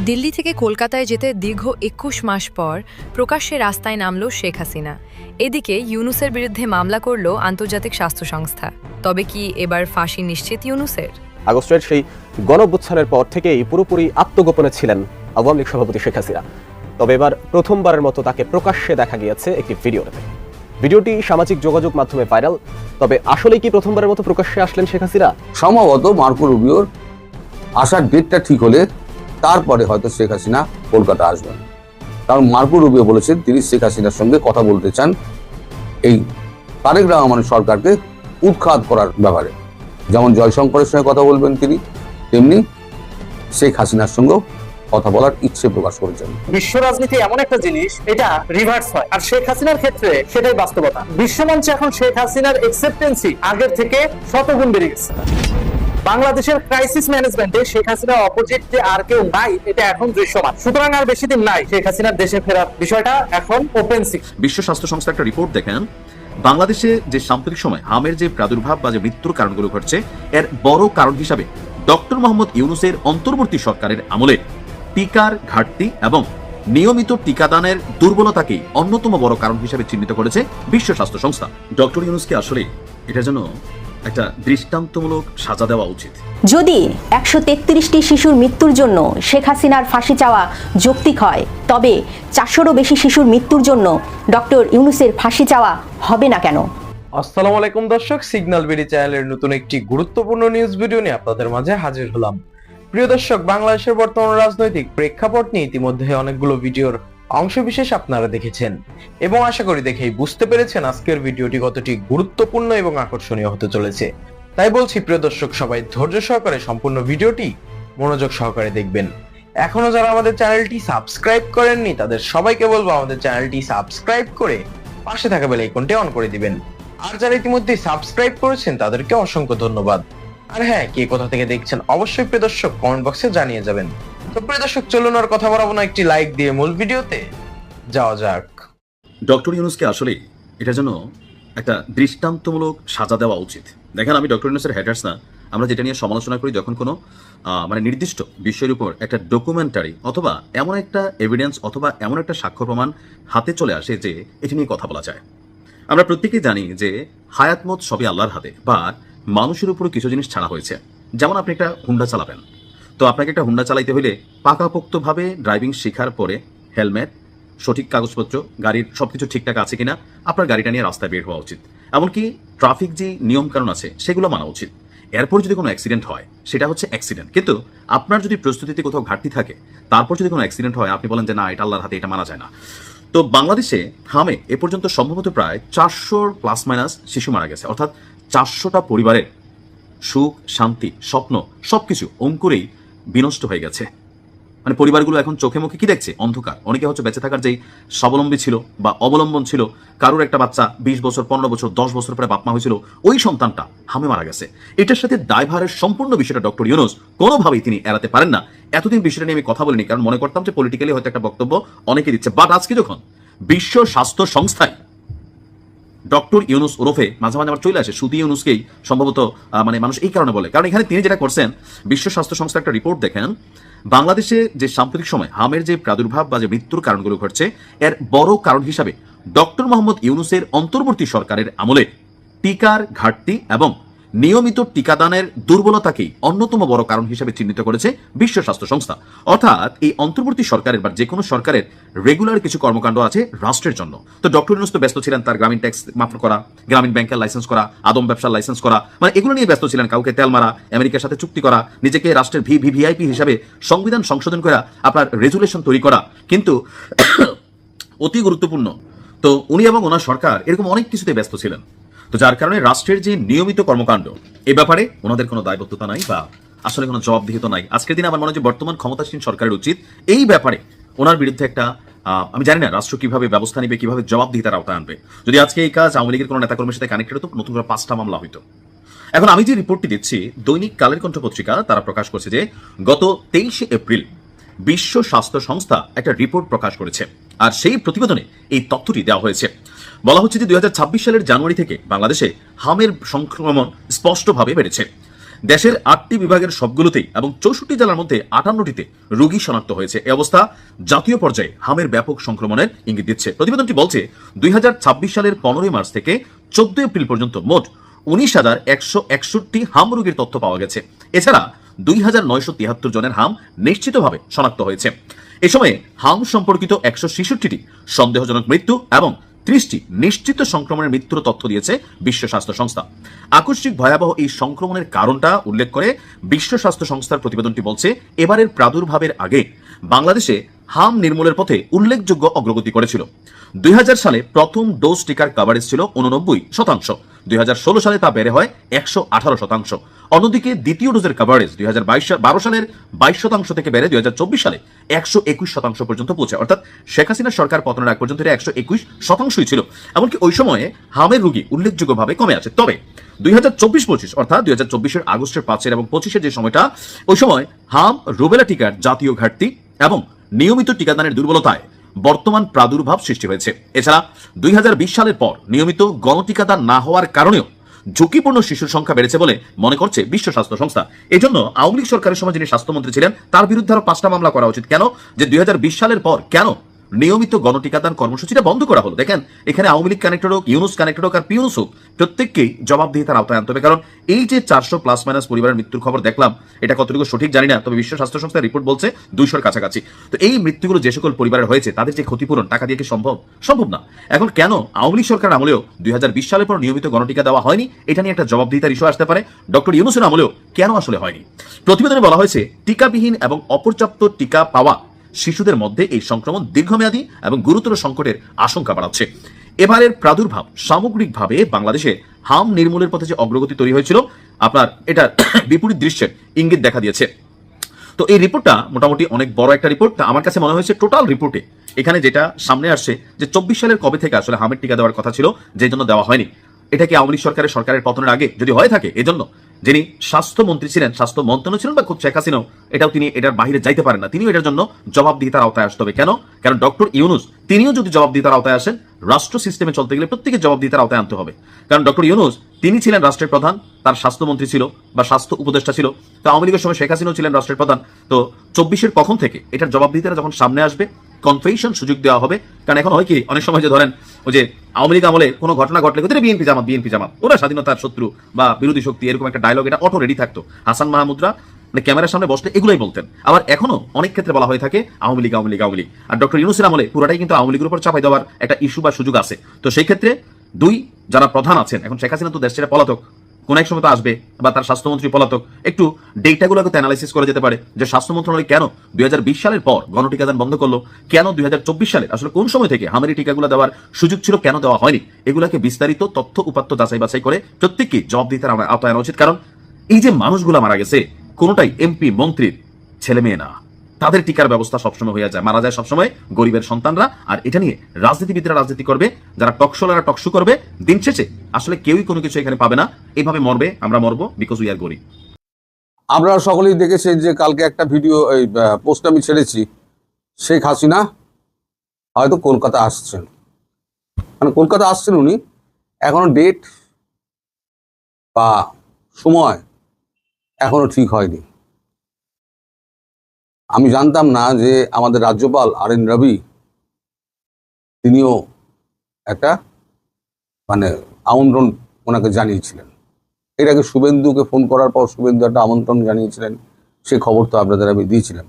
দিল্লি থেকে কলকাতায় যেতে দীর্ঘ ২১ মাস পর প্রকাশ্যে রাস্তায় নামল শেখ হাসিনা। এদিকে ইউনূসের বিরুদ্ধে মামলা করল আন্তর্জাতিক স্বাস্থ্য সংস্থা। তবে কি এবার ফাঁসি নিশ্চিত ইউনূসের? আগস্টের সেই গণঅভ্যুত্থানের পর থেকেই পুরোপুরি আত্মগোপনে ছিলেন আওয়ামী লীগ সভাপতি শেখ হাসিনা। তবে এবার প্রথমবারের মতো তাকে প্রকাশ্যে দেখা গিয়েছে একটি ভিডিওতে। ভিডিওটি সামাজিক যোগাযোগ মাধ্যমে ভাইরাল। তবে আসলেই কি প্রথমবারের মতো প্রকাশ্যে আসলেন শেখ হাসিনা? সম্ভবত মার্কো রুবিওর আসার ডেটটা ঠিক হলে তারপরে হয়তো শেখ হাসিনা কলকাতা আসবেন। কারণ মার্কো রুবিও বলেছেন তিনি শেখ হাসিনার সঙ্গে কথা বলতে চান এই তারেক রহমানের সরকারকে উৎখাত করার ব্যাপারে। যেমন জয়শঙ্করের সঙ্গে কথা বলবেন তিনি, তেমনি শেখ হাসিনার সঙ্গেও কথা বলার ইচ্ছে প্রকাশ করেছেন। বিশ্ব রাজনীতি এমন একটা জিনিস, এটা রিভার্স হয়, আর শেখ হাসিনার ক্ষেত্রে সেটাই বাস্তবতা। বিশ্বমঞ্চে এখন শেখ হাসিনার অ্যাকসেপ্টেন্সি আগের থেকে শতগুণ বেড়ে গেছে। বাংলাদেশের ক্রাইসিস ম্যানেজমেন্টে শেখ হাসিনার অপোজিট যে আর কেউ নাই, এটা এখন দৃশ্যমান। সুতরাং আর বেশি দিন নাই শেখ হাসিনার দেশে ফেরার বিষয়টা এখন ওপেন সিক্রেট। বিশ্ব স্বাস্থ্য সংস্থা একটা রিপোর্ট দেখেন, বাংলাদেশে যে সাম্প্রতিক সময় হামের যে প্রাদুর্ভাব বা যে মৃত্যুর কারণগুলো ঘটছে, এর বড় কারণ হিসাবে ডক্টর মোহাম্মদ ইউনূসের অন্তর্বর্তী সরকারের আমলে টিকার ঘাটতি এবং নিয়মিত টিকাদানের দুর্বলতাকেই অন্যতম বড় কারণ হিসেবে চিহ্নিত করেছে বিশ্ব স্বাস্থ্য সংস্থা। ডক্টর ইউনূসকে আসলে এটার জন্য একটা দৃষ্টান্তমূলক সাজা দেওয়া উচিত। যদি ১৩৩টি শিশুর মৃত্যুর জন্য শেখ হাসিনার ফাঁসি চাওয়া যৌক্তিক হয়, তবে ৪০০রও বেশি শিশুর মৃত্যুর জন্য ডক্টর ইউনূসের ফাঁসি চাওয়া হবে না কেন? আসসালামু আলাইকুম দর্শক, সিগন্যাল বিডি চ্যানেলের নতুন একটি গুরুত্বপূর্ণ নিউজ ভিডিও নিয়ে আপনাদের মাঝে হাজির হলাম। প্রিয় দর্শক, বাংলাদেশের বর্তমান রাজনৈতিক প্রেক্ষাপট নিয়ে ইতিমধ্যে অনেকগুলো ভিডিওর অংশবিশেষ আপনারা দেখেছেন এবং আশা করি দেখেই বুঝতে পেরেছেন আজকের ভিডিওটি কতটি গুরুত্বপূর্ণ এবং আকর্ষণীয় হতে চলেছে। তাই বলছি প্রিয় দর্শক, সবাই ধৈর্য সহকারে সম্পূর্ণ ভিডিওটি মনোযোগ সহকারে দেখবেন। এখনো যারা আমাদের চ্যানেলটি সাবস্ক্রাইব করেননি তাদের সবাইকে বলবো আমাদের চ্যানেলটি সাবস্ক্রাইব করে পাশে থাকা বেল আইকনটি অন করে দিবেন। আর যারা ইতিমধ্যে সাবস্ক্রাইব করেছেন তাদেরকে অসংখ্য ধন্যবাদ। আর হ্যাঁ, কে কোথা থেকে দেখছেন অবশ্যই প্রিয় দর্শক কমেন্ট বক্সে জানিয়ে যাবেন। তো প্রিয় দর্শক, চলুন আর কথা বলবো না, একটি লাইক দিয়ে মূল ভিডিওতে যাওয়া যাক। ডক্টর ইউনূসকে আসলে এটার জন্য একটা দৃষ্টান্তমূলক সাজা দেওয়া উচিত। দেখেন, আমি ডক্টর ইউনূসের হ্যাটার্স না। আমরা যেটা নিয়ে সমালোচনা করি, যখন কোনো নির্দিষ্ট বিষয়ের উপর একটা ডকুমেন্টারি অথবা এমন একটা এভিডেন্স অথবা এমন একটা সাক্ষ্য প্রমাণ হাতে চলে আসে যে এটি নিয়ে কথা বলা যায়। আমরা প্রত্যেকেই জানি যে হায়াত মত সবই আল্লাহর হাতে, বা মানুষের উপর কিছু জিনিস ছাড়া হয়েছে। যেমন আপনি একটা হুন্ডা চালাবেন, তো আপনাকে একটা হুন্ডা চালাইতে হলে পাকাপোক্তভাবে ড্রাইভিং শেখার পরে হেলমেট, সঠিক কাগজপত্র, গাড়ির সবকিছু ঠিকঠাক আছে কিনা আপনার গাড়িটা নিয়ে রাস্তায় বের হওয়া উচিত। এমনকি ট্রাফিক যে নিয়মকানুন আছে সেগুলো মানা উচিত। এরপর যদি কোনো অ্যাক্সিডেন্ট হয় সেটা হচ্ছে অ্যাক্সিডেন্ট, কিন্তু আপনার যদি প্রস্তুতিতে কোথাও ঘাটতি থাকে, তারপর যদি কোনো অ্যাক্সিডেন্ট হয় আপনি বলেন যে না, এটা আল্লাহর হাতে, এটা মানা যায় না। তো বাংলাদেশে হামে এ পর্যন্ত সম্ভবত প্রায় ৪০০ প্লাস মাইনাস শিশু মারা গেছে, অর্থাৎ ৪০০টা পরিবারের সুখ, শান্তি, স্বপ্ন সবকিছু অঙ্কুরেই বিনষ্ট হয়ে গেছে। মানে পরিবারগুলো এখন চোখে মুখে কি দেখছে? অন্ধকার। অনেকে হচ্ছে বেঁচে থাকার যেই স্বাবলম্বী ছিল বা অবলম্বন ছিল, কারোর একটা বাচ্চা ২০ বছর, ১৫ বছর, ১০ বছর পরে বাপ মা হয়েছিল, ওই সন্তানটা হামে মারা গেছে। এটার সাথে দায়ভারের সম্পূর্ণ বিষয়টা ডক্টর ইউনূস কোনোভাবেই তিনি এড়াতে পারেন না। এতদিন বিষয়টা নিয়ে আমি কথা বলিনি, কারণ মনে করতাম যে পলিটিক্যালি হয়তো একটা বক্তব্য অনেকে দিচ্ছে। বাট আজকে যখন বিশ্ব স্বাস্থ্য সংস্থায় ডক্টর ইউনূস ওরফে মাঝে মাঝে আমার চলে আসে সুদি ইউনূসকেই সম্ভবত মানুষ এই কারণে বলে, কারণ এখানে তিনি যেটা করছেন, বিশ্ব স্বাস্থ্য সংস্থা একটা রিপোর্ট দেখেন, বাংলাদেশে যে সাম্প্রতিক সময় হামের যে প্রাদুর্ভাব বা যে মৃত্যুর কারণগুলো ঘটছে, এর বড় কারণ হিসাবে ডক্টর মোহাম্মদ ইউনূসের অন্তর্বর্তী সরকারের আমলে টিকার ঘাটতি এবং নিয়মিত টিকাদানের দুর্বলতাকেই অন্যতম বড় কারণ হিসেবে চিহ্নিত করেছে বিশ্ব স্বাস্থ্য সংস্থা। অর্থাৎ এই অন্তর্বর্তী সরকারের বা যে কোনো সরকারের রেগুলার কিছু কর্মকাণ্ড আছে রাষ্ট্রের জন্য। তো ডক্টর ইউনূস তো ব্যস্ত ছিলেন তার গ্রামীণ ট্যাক্স মাফ করা, গ্রামীণ ব্যাংকের লাইসেন্স করা, আদম ব্যবসার লাইসেন্স করা, মানে এগুলো নিয়ে ব্যস্ত ছিলেন। কাউকে তেল মারা, আমেরিকার সাথে চুক্তি করা, নিজেকে রাষ্ট্রের ভিভিআইপি হিসাবে সংবিধান সংশোধন করা, আপনার রেজুলেশন তৈরি করা, কিন্তু অতি গুরুত্বপূর্ণ। তো উনি এবং ওনার সরকার এরকম অনেক কিছুতে ব্যস্ত ছিলেন। তো যার কারণে রাষ্ট্রের যে নিয়মিত কর্মকাণ্ড, এ ব্যাপারে ওনাদের কোনো দায়বদ্ধতা নাই বা আসলে কোনো জবাবদিহিতা নাই। আজকের দিনে আমার মনে হয় যে বর্তমান ক্ষমতাসীন সরকারের উচিত এই ব্যাপারে ওনার বিরুদ্ধে একটা আমি জানি না রাষ্ট্র কিভাবে ব্যবস্থা নিবে, কিভাবে জবাবদিহিতার আওতায় আনবে। যদি আজকে এই কাজ আওয়ামী লীগের কোনো নেতাকর্মীর সাথে কানেক্টেড হতো, নতুন করে ৫টা মামলা হইতো। এখন আমি যে রিপোর্টটি দিচ্ছি, দৈনিক কালের কণ্ঠ পত্রিকা তারা প্রকাশ করছে যে গত ২৩শে এপ্রিল বিশ্ব স্বাস্থ্য সংস্থা একটা রিপোর্ট প্রকাশ করেছে, আর সেই প্রতিবেদনে এই তথ্যটি দেওয়া হয়েছে। বলা হচ্ছে যে ২০২৬ সালের জানুয়ারি থেকে বাংলাদেশে হামের সংক্রমণ স্পষ্টভাবে বেড়েছে। দেশের 8টি বিভাগের সবগুলোতেই এবং 64 জেলার মধ্যে 58টিতে রোগী শনাক্ত হয়েছে। এই অবস্থা জাতীয় পর্যায়ে হামের ব্যাপক সংক্রমণের ইঙ্গিত দিচ্ছে। প্রতিবেদনটি বলছে 2026 সালের 15 মার্চ থেকে 14 এপ্রিল পর্যন্ত মোট 19,161 হাম রোগীর তথ্য পাওয়া গেছে। এছাড়া 2,973 জনের হাম নিশ্চিতভাবে শনাক্ত হয়েছে। এ সময়ে হাম সম্পর্কিত 166টি সন্দেহজনক মৃত্যু এবং 30টি নিশ্চিত সংক্রমণের মৃত্যুর তথ্য দিয়েছে বিশ্ব স্বাস্থ্য সংস্থা। আকস্মিক ভয়াবহ এই সংক্রমণের কারণটা উল্লেখ করে বিশ্ব স্বাস্থ্য সংস্থার প্রতিবেদনটি বলছে, এবারের প্রাদুর্ভাবের আগে বাংলাদেশে হাম নির্মূলের পথে উল্লেখযোগ্য অগ্রগতি করেছিল। 2000 সালে প্রথম ডোজ টিকার কভারেজ ছিল 89%। 2016 সালে তা বেড়ে হয় 118%। অন্যদিকে দ্বিতীয় ডোজের কভারেজ 2012 সালের 22% থেকে বেড়ে 2024 সালে 121% পর্যন্ত পৌঁছে। অর্থাৎ শেখ হাসিনার সরকার পতনের আগ পর্যন্ত 121%ই ছিল। এমনকি ওই সময়ে হামের রোগী উল্লেখযোগ্যভাবে কমে আছে। তবে 2024-25 অর্থাৎ 2024-এর আগস্টের 5 এবং 25-এর যে সময়টা, ওই সময় হাম রুবেলা টিকার জাতীয় ঘাটতি এবং নিয়মিত টিকাদানের দুর্বলতায় বর্তমান প্রাদুর্ভাব সৃষ্টি হয়েছে। এছাড়া 2020 সালের পর নিয়মিত গণটিকাদান না হওয়ার কারণেও ঝুঁকিপূর্ণ শিশুর সংখ্যা বেড়েছে বলে মনে করছে বিশ্ব স্বাস্থ্য সংস্থা। এই জন্য আওয়ামী লীগ সরকারের সময় যিনি স্বাস্থ্যমন্ত্রী ছিলেন তার বিরুদ্ধে আরো 5টা মামলা করা উচিত। কেন যে 2020 সালের পর কেন নিয়মিত গণটিকাদান কর্মসূচিটা বন্ধ করা হলো? দেখেন, এখানে আওয়ামী লীগ কানেক্টেড হোক, ইউনুস কানেক্টেড হোক আর পিউনুস হোক, প্রত্যেককেই জবাবদিহিতার আওতায় আনতে হবে। কারণ এই যে 400 প্লাস মাইনাস পরিবারের মৃত্যুর খবর দেখলাম, এটা কতটুকু সঠিক জানি না, তবে বিশ্ব স্বাস্থ্য সংস্থার রিপোর্ট বলছে 200-র কাছাকাছি। তো এই মৃত্যুগুলো যে সকল পরিবারের হয়েছে তাদের যে ক্ষতিপূরণ টাকা দিয়ে কি সম্ভব না। এখন কেন আওয়ামী লীগ সরকার আমলেও 2020 সালের পর নিয়মিত গণটিকা দেওয়া হয়নি, এটা নিয়ে একটা জবাবদিহিতার ইস্যু আসতে পারে। ডক্টর ইউনুসের আমলেও কেন আসলে হয়নি? প্রতিবেদনে বলা হয়েছে, টিকাবিহীন এবং অপর্যাপ্ত টিকা পাওয়া শিশুদের মধ্যে এই সংক্রমণ দীর্ঘমেয়াদী এবং গুরুতর সংকটের আশঙ্কা বাড়াচ্ছে। এবারের প্রাদুর্ভাব সামগ্রিকভাবে বাংলাদেশে হাম নির্মূলের পথে যে অগ্রগতি তৈরি হয়েছিল, আপনার এটা বিপরীত দৃশ্যের ইঙ্গিত দেখা দিয়েছে। তো এই রিপোর্টটা মোটামুটি অনেক বড় একটা রিপোর্ট। আমার কাছে মনে হয়েছে টোটাল রিপোর্টে এখানে যেটা সামনে আসছে যে 24 সালের কবে থেকে আসলে হামের টিকা দেওয়ার কথা ছিল, যে জন্য দেওয়া হয়নি। এটা কি আওয়ামী লীগ সরকারের পতনের আগে যদি হয়ে থাকে, এজন্য যিনি স্বাস্থ্যমন্ত্রী ছিলেন, স্বাস্থ্য মন্ত্রণালয় ছিলেন বা খুব শেখ হাসিনাও এটাও তিনি এটার বাইরে যাইতে পারেন না, তিনিও এটার জন্য জবাবদিহিতার আওতায় আসতে হবে। কেন? কারণ ডক্টর ইউনুস তিনিও যদি জবাবদিহিতার আওতায় আসেন, রাষ্ট্র সিস্টেমে চলতে গেলে প্রত্যেকের জবাবদিহিতার আওতায় আনতে হবে। কারণ ডক্টর ইউনুস তিনি ছিলেন রাষ্ট্রের প্রধান, তার স্বাস্থ্যমন্ত্রী ছিল বা স্বাস্থ্য উপদেষ্টা ছিল। তো আওয়ামী লীগের সময় শেখ হাসিনাও ছিলেন রাষ্ট্রের প্রধান। তো 24-এর কখন থেকে এটার জবাবদিহিতারা যখন সামনে আসবে, কনফেশন সুযোগ দেওয়া হবে। কারণ এখন হয় কি, অনেক সময় যে ধরেন ওই যে আওয়ামী লীগ আমলে কোনো ঘটনা ঘটলে বিএনপি জামাত ওরা স্বাধীনতার শত্রু বা বিরোধী শক্তি, এরকম একটা ডায়লগ এটা অটো রেডি থাকতো। হাসান মাহমুদরা মানে ক্যামেরার সামনে বসলে এগুলোই বলতেন। আবার এখনো অনেক ক্ষেত্রে বলা হয়ে থাকে আওয়ামী লীগ। আর ডক্টর ইউনুসের আমলে পুরোটাই কিন্তু আওয়ামী লীগের উপর চাপাই দেওয়ার একটা ইস্যু বা সুযোগ আছে। তো সেই ক্ষেত্রে যারা প্রধান আছেন, এখন শেখ হাসিনা তো দেশ ছেড়ে পলাতক, কোন এক সময় তো আসবে, বা তার স্বাস্থ্যমন্ত্রী পলাতক, একটু ডেটাগুলোকে অ্যানালাইসিস করা যেতে পারে যে স্বাস্থ্য মন্ত্রণালয় কেন 2020 সালের পর গণটিকাদান বন্ধ করলো, কেন 2024 সালে আসলে কোন সময় থেকে হামের টিকাগুলো দেওয়ার সুযোগ ছিল, কেন দেওয়া হয়নি, এগুলোকে বিস্তারিত তথ্য উপাত্ত যাচাই বাছাই করে প্রত্যেককে জবাবদিহিতার আওতায় আনা উচিত। কারণ এই যে মানুষগুলো মারা গেছে, কোনোটাই এমপি মন্ত্রীর ছেলে মেয়ে না, তাদের টিকার ব্যবস্থা সবসময় হয়ে যায়, মারা যায় সবসময় গরিবের সন্তানরা। আর এটা নিয়ে রাজনীতিবিদরা রাজনীতি করবে, যারা টকশোলারা টকশো করবে, দিন শেষে আসলে কেউই কোনো কিছু এখানে পাবে না। এইভাবে মরবে, আমরা মরবো, বিকজ উই আর গরিব। আপনারা সকলেই দেখেছেন যে কালকে একটা ভিডিও পোস্ট আমি ছেড়েছি, শেখ হাসিনা হয়তো কলকাতা আসছেন, মানে কলকাতা আসছেন উনি, এখনো ডেট বা সময় এখনো ঠিক হয়নি। আমি জানতাম না যে আমাদের রাজ্যপাল RN রবি তিনিও একটা মানে আমন্ত্রণ ওনাকে জানিয়েছিলেন। এর আগে শুভেন্দুকে ফোন করার পর শুভেন্দু একটা আমন্ত্রণ জানিয়েছিলেন, সে খবর তো আপনাদের আমি দিয়েছিলাম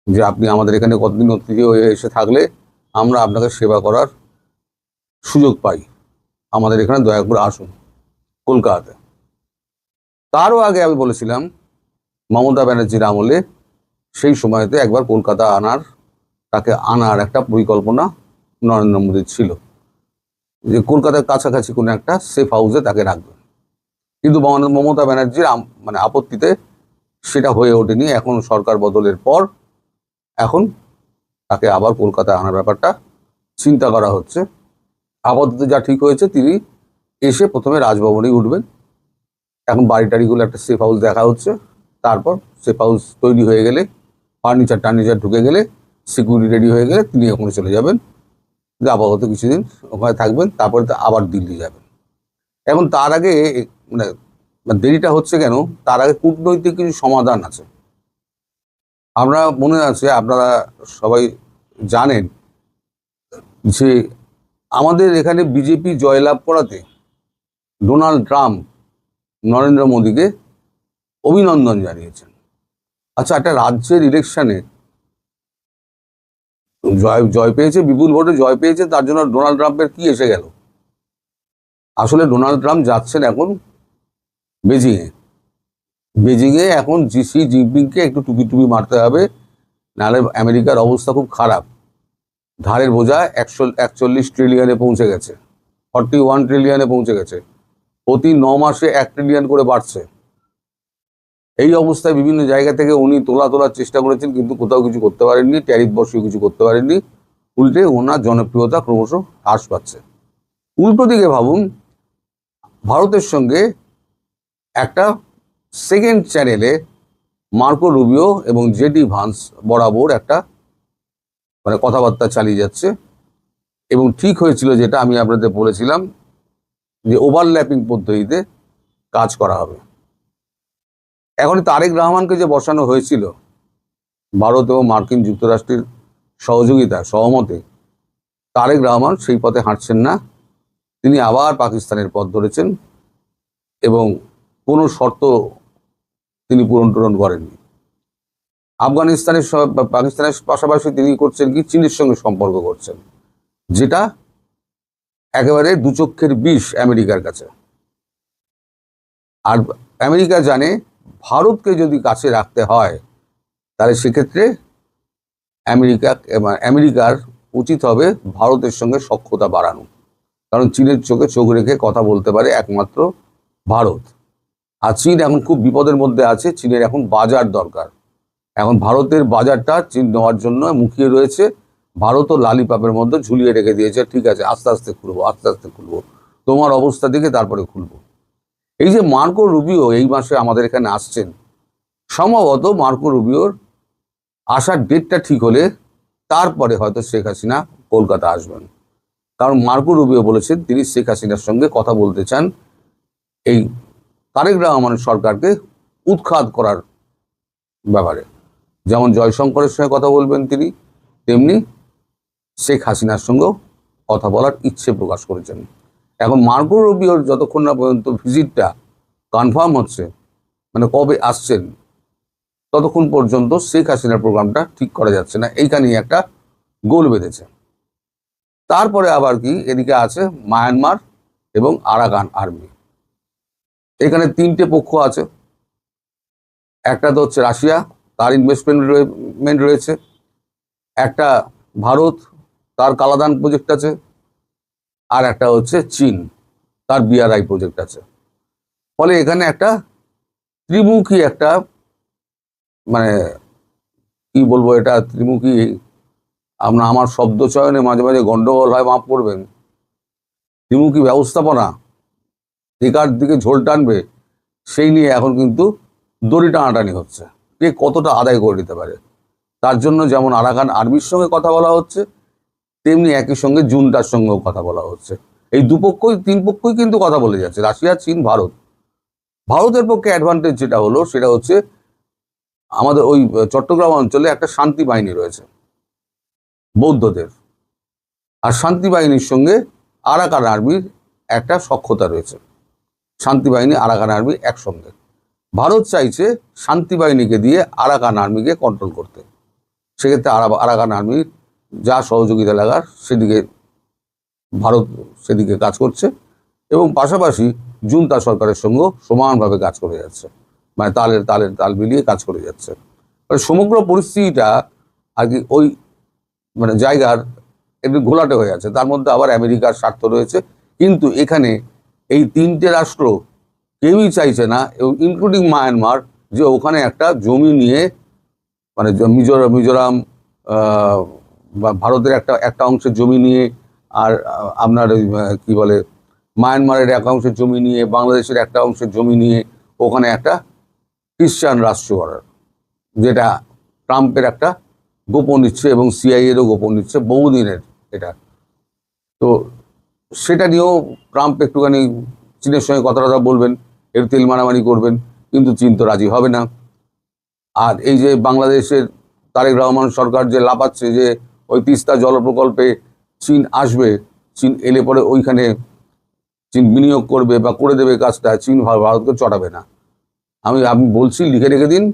যে আপনি আমাদের এখানে কতদিন অতিথি হয়ে এসে থাকলে আমরা আপনাকে সেবা করার সুযোগ পাই, আমাদের এখানে দয়া করে আসুন কলকাতাতে। তারও আগে আমি বলেছিলাম মমতা ব্যানার্জির আমলে সেই সময়তে একবার কলকাতা তাকে আনার একটা পরিকল্পনা নরেন্দ্র মোদীর ছিল, যে কলকাতার কাছাকাছি কোনো একটা সেফ হাউসে তাকে রাখবেন। কিন্তু মমতা ব্যানার্জির মানে আপত্তিতে সেটা হয়ে ওঠেনি। এখন সরকার বদলের পর এখন তাকে আবার কলকাতায় আনার ব্যাপারটা চিন্তা করা হচ্ছে। আপাতত যা ঠিক হয়েছে, তিনি এসে প্রথমে রাজভবনেই উঠবেন। এখন বাড়িটাড়িগুলো একটা সেফ হাউস দেখা হচ্ছে, তারপর সেফ হাউস তৈরি হয়ে গেলে, ফার্নিচার ঢুকে গেলে, সিকিউরিটি রেডি হয়ে গেলে তিনি ওখানে চলে যাবেন, যে আপাতত কিছুদিন ওখানে থাকবেন, তারপরে আবার দিল্লি যাবেন। এখন তার আগে মানে দেরিটা হচ্ছে কেন, তার আগে কূটনৈতিক কিছু সমাধান আছে। আমরা মনে আছে, আপনারা সবাই জানেন যে আমাদের এখানে বিজেপি জয়লাভ করাতে ডোনাল্ড ট্রাম্প নরেন্দ্র মোদীকে অভিনন্দন জানিয়েছেন। আচ্ছা, একটা রাজ্যের ইলেকশনে জয় পেয়েছে, বিপুল ভোটে জয় পেয়েছে, তার জন্য ডোনাল্ড ট্রাম্পের কি এসে গেল? আসলে ডোনাল্ড ট্রাম্প যাচ্ছেন এখন বেজিংয়ে এখন শি জিনপিংকে একটু টুপি টুপি মারতে হবে, নাহলে আমেরিকার অবস্থা খুব খারাপ। ধারের বোঝা 141 ট্রিলিয়নে পৌঁছে গেছে, 41 ট্রিলিয়নে পৌঁছে গেছে, প্রতি 9 মাসে 1 ট্রিলিয়ন করে বাড়ছে। এই অবস্থায় বিভিন্ন জায়গা থেকে উনি তোলার চেষ্টা করেছেন, কিন্তু কোথাও কিছু করতে পারেননি, ট্যারিফ বসিয়ে কিছু করতে পারেননি। উল্টে ওনার জনপ্রিয়তা ক্রমশ হ্রাস পাচ্ছে। উল্টো দিকে ভাবুন, ভারতের সঙ্গে একটা সেকেন্ড চ্যানেলে মার্কো রুবিও এবং জেডি ভান্স বরাবর একটা কথাবার্তা চালিয়ে যাচ্ছে, এবং ঠিক হয়েছিল যেটা আমি আপনাদের বলেছিলাম যে ওভারল্যাপিং পদ্ধতিতে কাজ করা হবে। এখন তারেক রহমানকে যে বসানো হয়েছিল ভারত এবং মার্কিন যুক্তরাষ্ট্রের সহমতে, তারেক রহমান সেই পথে হাঁটছেন না। তিনি আবার পাকিস্তানের পথ ধরেছেন এবং কোনো শর্ত তিনি পূরণ করেননি। পাকিস্তানের পাশাপাশি তিনি করছেন কি, চীনের সঙ্গে সম্পর্ক করছেন, যেটা একেবারে দুচক্ষের বিষ আমেরিকার কাছে। আর আমেরিকা জানে ভারতকে যদি কাছে রাখতে হয়, তাহলে সেক্ষেত্রে আমেরিকার উচিত হবে ভারতের সঙ্গে সখ্যতা বাড়ানো, কারণ চীনের চোখে চোখ রেখে কথা বলতে পারে একমাত্র ভারত। আর চীন এখন খুব বিপদের মধ্যে আছে, চীনের এখন বাজার দরকার। এখন ভারতের বাজারটা চীন নেওয়ার জন্য মুখিয়ে রয়েছে। ভারতও লালিপাপের মধ্যে ঝুলিয়ে রেখে দিয়েছে, ঠিক আছে আস্তে আস্তে খুলবো, তোমার অবস্থা দেখে তারপরে খুলবো। এই যে মার্কো রুবিও এই মাসে আমাদের এখানে আসছেন, সম্ভবত মার্কো রুবিওর আসার ডেটটা ঠিক হলে তারপরে হয়তো শেখ হাসিনা কলকাতা আসবেন। কারণ মার্কো রুবিও বলেছেন তিনি শেখ হাসিনার সঙ্গে কথা বলতে চান, এই তারেক রহমানের সরকারকে উৎখাত করার ব্যাপারে। যেমন জয়শঙ্করের সঙ্গে কথা বলবেন তিনি, তেমনি শেখ হাসিনার সঙ্গেও কথা বলার ইচ্ছে প্রকাশ করেছেন। এখন মার্কো রুবিওর যতক্ষণ না পর্যন্ত ভিজিটটা কনফার্ম হচ্ছে, কবে আসছেন, ততক্ষণ পর্যন্ত শেখ হাসিনার প্রোগ্রামটা ঠিক করা যাচ্ছে না। এইখানেই একটা গোল বেঁধেছে। তারপরে আবার কি, এদিকে আছে মায়ানমার এবং আরাকান আর্মি। এখানে 3টে পক্ষ আছে। একটা তো হচ্ছে রাশিয়া, তার ইনভেস্টমেন্ট রয়েছে। একটা ভারত, তার কালাদান প্রজেক্ট আছে। আর একটা হচ্ছে চীন, তার BRI প্রজেক্ট আছে। ফলে এখানে একটা ত্রিমুখী একটা কি বলবো, এটা ত্রিমুখী, আমার শব্দ চয়নে মাঝে মাঝে গন্ডগোল হয়, মাফ করবেন। ত্রিমুখী ব্যবস্থাপনা একার দিকে ঝোল টানবে, সেই নিয়ে এখন কিন্তু দড়ি টানাটানি হচ্ছে, কে কতটা আদায় করে নিতে পারে। তার জন্য যেমন আরাকান আর্মির সঙ্গে কথা বলা হচ্ছে, তেমনি একই সঙ্গে জুনটার সঙ্গেও কথা বলা হচ্ছে। এই 3 পক্ষই কিন্তু কথা বলে যাচ্ছে, রাশিয়া, চীন, ভারত। ভারতের পক্ষে অ্যাডভান্টেজ যেটা হলো, সেটা হচ্ছে আমাদের ওই চট্টগ্রাম অঞ্চলে একটা শান্তি বাহিনী রয়েছে বৌদ্ধদের, আর শান্তি বাহিনীর সঙ্গে আরাকান আর্মির একটা সখ্যতা রয়েছে। শান্তি বাহিনী, আরাকান আর্মি একসঙ্গে। ভারত চাইছে শান্তি বাহিনীকে দিয়ে আরাকান আর্মিকে কন্ট্রোল করতে। সেক্ষেত্রে আরাকান আর্মির যা সহযোগিতা লাগার ভারত সেদিকে কাজ করছে, এবং পাশাপাশি জুনতা সরকারের সঙ্গেও সমানভাবে কাজ করে যাচ্ছে, তাল মিলিয়ে কাজ করে যাচ্ছে। সমগ্র পরিস্থিতিটা আর কি ওই জায়গার একটু ঘোলাটে হয়ে আছে। তার মধ্যে আবার আমেরিকার স্বার্থ রয়েছে, কিন্তু এখানে এই 3টে রাষ্ট্র কেউই চাইছে না, এবং ইনক্লুডিং মায়ানমার, যে ওখানে একটা জমি নিয়ে মিজোরাম বা ভারতের একটা অংশের জমি নিয়ে, আর আপনার কি বলে মায়ানমারের এক অংশের জমি নিয়ে, বাংলাদেশের একটা অংশের জমি নিয়ে ওখানে একটা খ্রিস্টান রাষ্ট্র করার, যেটা ট্রাম্পের একটা গোপন ইচ্ছে এবং CIA-এরও গোপন ইচ্ছে বহুদিনের এটা। তো সেটা নিয়েও ট্রাম্প একটুখানি চীনের সঙ্গে কথা বলবেন, এর তেল মারামারি করবেন, কিন্তু চীন তো রাজি হবে না। আর এই যে বাংলাদেশের তারেক রহমান সরকার যে লাফাচ্ছে যে ওই তিস্তা জল প্রকল্পে চীন আসবে, চীন এলে পরে ওইখানে চীন বিনিয়োগ করবে বা করে দেবে কাজটা, চীন ভারতকে চটাবে না। আমি বলছি, লিখে রেখে দিন,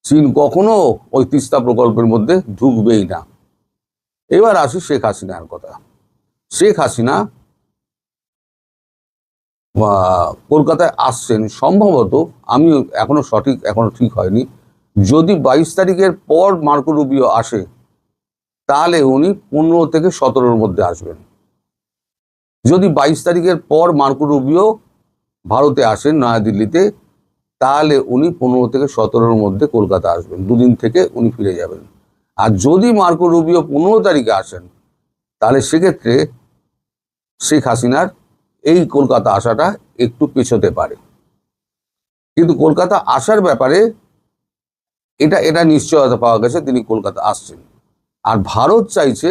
চীন কখনো ওই তিস্তা প্রকল্পের মধ্যে ঢুকবেই না। এবার আসি শেখ হাসিনার কথা। শেখ হাসিনা কলকাতায় আসছেন সম্ভবত, আমি এখনো ঠিক হয়নি, যদি 22 তারিখের পর মার্কো রুবিও আসে তাহলে উনি 15 থেকে 17-র মধ্যে আসবেন। যদি 22 তারিখের পর মার্কো রুবিও ভারতে আসেন নয়াদিল্লিতে, তাহলে উনি 15 থেকে 17-র মধ্যে কলকাতা আসবেন, দুদিন থেকে উনি ফিরে যাবেন। আর যদি মার্কো রুবিও 15 তারিখে আসেন, তাহলে সেক্ষেত্রে শেখ হাসিনার এই কলকাতা আসাটা একটু পেছোতে পারে। কিন্তু কলকাতা আসার ব্যাপারে এটা নিশ্চয়তা পাওয়া গেছে, তিনি কলকাতা আসছেন। আর ভারত চাইছে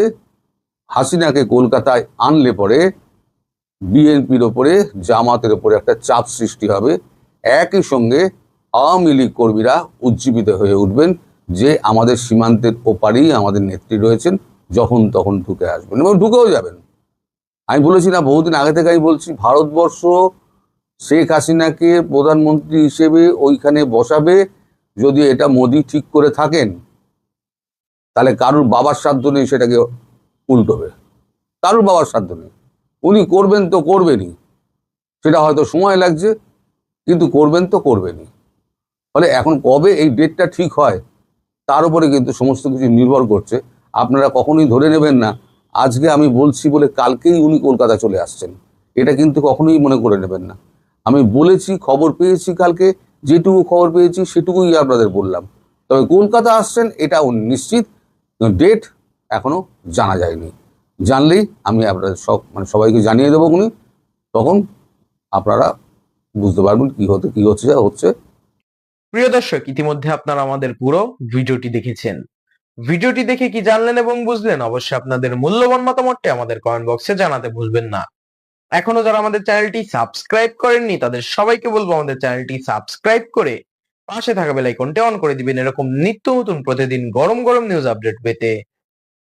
হাসিনাকে কলকাতায় আনলে পরে বিএনপির ওপরে, জামাতের ওপরে একটা চাপ সৃষ্টি হবে। একই সঙ্গে আওয়ামী লীগ কর্মীরা উজ্জীবিত হয়ে উঠবেন যে আমাদের সীমান্তের ওপারেই আমাদের নেত্রী রয়েছেন, যখন তখন ঢুকে আসবেন এবং ঢুকেও যাবেন। আমি বলেছি না, বহুদিন আগে থেকে আমি বলছি, ভারতবর্ষ শেখ হাসিনাকে প্রধানমন্ত্রী হিসেবে ওইখানে বসাবে যদি এটা মোদি ঠিক করে থাকেন, তাহলে কারুর বাবার সাধ্য নেই সেটাকে উল্টোবে, কারুর বাবার সাধ্য নেই। উনি করবেন তো করবেনই, সেটা হয়তো সময় লাগছে, কিন্তু করবেন তো করবেনই। ফলে এখন কবে এই ডেটটা ঠিক হয় তার উপরে কিন্তু সমস্ত কিছু নির্ভর করছে। আপনারা কখনোই ধরে নেবেন না আজকে আমি বলছি বলে কালকেই উনি কলকাতা চলে আসছেন, এটা কিন্তু কখনোই মনে করে নেবেন না। আমি বলেছি, খবর পেয়েছি, কালকে যেটুকু খবর পেয়েছি সেটুকুই আপনাদের বললাম। তবে কলকাতা আসছেন এটা নিশ্চিত, ডেট এখনো জানা যায়নি। জানলেই আমি আপনাদের সবাইকে জানিয়ে দেবো উনি, তখন আপনারা বুঝতে পারবেন কি হচ্ছে। প্রিয় দর্শক, ইতিমধ্যে আপনারা আমাদের পুরো ভিডিওটি দেখেছেন। ভিডিওটি দেখে কি জানলেন এবং বুঝলেন, অবশ্যই আপনাদের মূল্যবান মতামতটি আমাদের কমেন্ট বক্সে জানাতে ভুলবেন না। এখনো যারা আমাদের চ্যানেলটি সাবস্ক্রাইব করেননি তাদের সবাইকে বলবো আমাদের চ্যানেলটি সাবস্ক্রাইব করে পাশে থাকা বেল আইকনটি অন করে দিবেন এরকম নিত্য নতুন প্রতিদিন গরম গরম নিউজ আপডেট পেতে।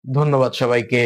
ধন্যবাদ সবাইকে।